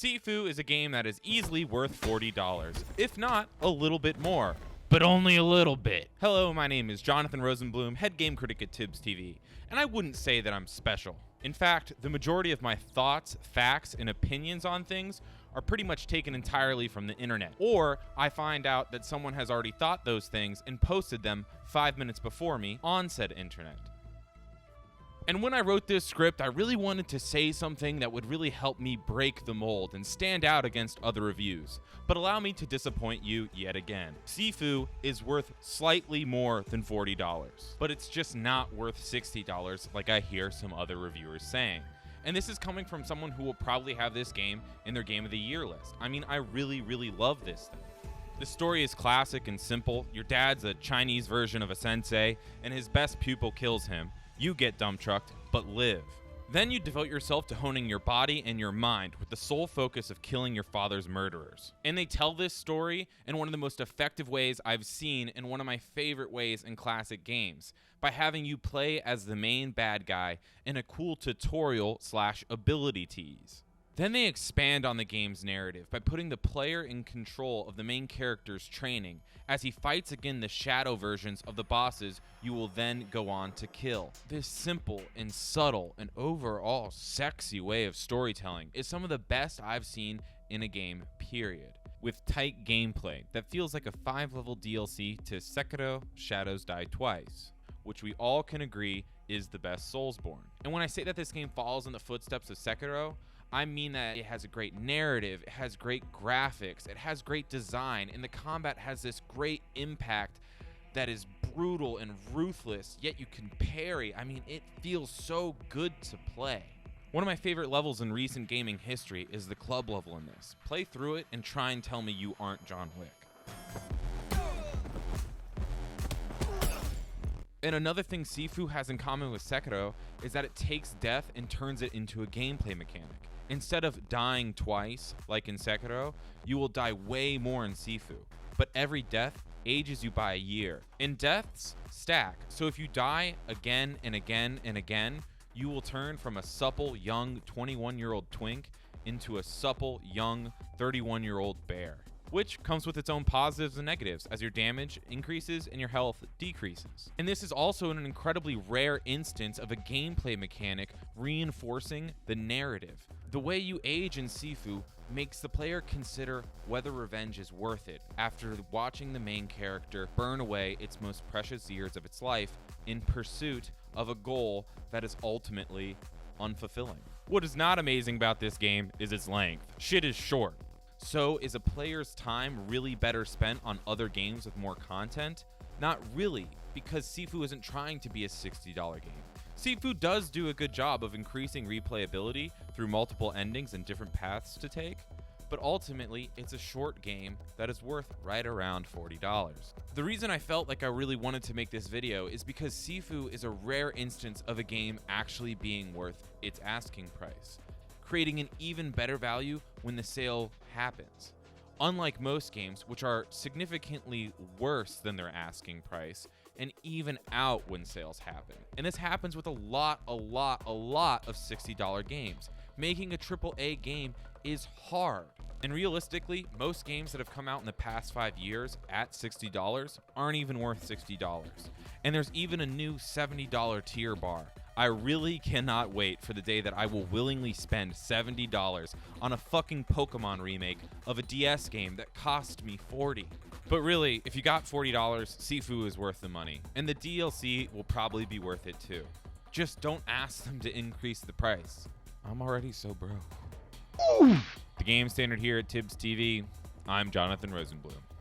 Sifu is a game that is easily worth $40, if not a little bit more. But only a little bit. Hello, my name is Jonathan Rosenblum, head game critic at Tibbs TV, and I wouldn't say that I'm special. In fact, the majority of my thoughts, facts, and opinions on things are pretty much taken entirely from the internet. Or I find out that someone has already thought those things and posted them 5 minutes before me on said internet. And when I wrote this script, I really wanted to say something that would really help me break the mold and stand out against other reviews, but allow me to disappoint you yet again. Sifu is worth slightly more than $40, but it's just not worth $60 like I hear some other reviewers saying. And this is coming from someone who will probably have this game in their Game of the Year list. I mean, I really love this thing. The story is classic and simple. Your dad's a Chinese version of a sensei, and his best pupil kills him. You get dump trucked, but live. Then you devote yourself to honing your body and your mind with the sole focus of killing your father's murderers. And they tell this story in one of the most effective ways I've seen and one of my favorite ways in classic games, by having you play as the main bad guy in a cool tutorial / ability tease. Then they expand on the game's narrative by putting the player in control of the main character's training as he fights against the shadow versions of the bosses you will then go on to kill. This simple and subtle and overall sexy way of storytelling is some of the best I've seen in a game, period. With tight gameplay that feels like a 5-level DLC to Sekiro: Shadows Die Twice, which we all can agree is the best Soulsborne. And when I say that this game follows in the footsteps of Sekiro, I mean that it has a great narrative, it has great graphics, it has great design, and the combat has this great impact that is brutal and ruthless, yet you can parry. I mean, it feels so good to play. One of my favorite levels in recent gaming history is the club level in this. Play through it and try and tell me you aren't John Wick. And another thing Sifu has in common with Sekiro is that it takes death and turns it into a gameplay mechanic. Instead of dying twice, like in Sekiro, you will die way more in Sifu. But every death ages you by a year. And deaths stack, so if you die again and again and again, you will turn from a supple, young 21-year-old twink into a supple, young 31-year-old bear, which comes with its own positives and negatives as your damage increases and your health decreases. And this is also an incredibly rare instance of a gameplay mechanic reinforcing the narrative. The way you age in Sifu makes the player consider whether revenge is worth it after watching the main character burn away its most precious years of its life in pursuit of a goal that is ultimately unfulfilling. What is not amazing about this game is its length. Shit is short. So is a player's time really better spent on other games with more content? Not really, because Sifu isn't trying to be a $60 game. Sifu does do a good job of increasing replayability through multiple endings and different paths to take, but ultimately it's a short game that is worth right around $40. The reason I felt like I really wanted to make this video is because Sifu is a rare instance of a game actually being worth its asking price, creating an even better value when the sale happens. Unlike most games, which are significantly worse than their asking price and even out when sales happen. And this happens with a lot of $60 games. Making a AAA game is hard. And realistically, most games that have come out in the past 5 years at $60 aren't even worth $60. And there's even a new $70 tier bar. I really cannot wait for the day that I will willingly spend $70 on a fucking Pokemon remake of a DS game that cost me $40. But really, if you got $40, Sifu is worth the money. And the DLC will probably be worth it too. Just don't ask them to increase the price. I'm already so broke. The game standard here at Tibbs TV, I'm Jonathan Rosenblum.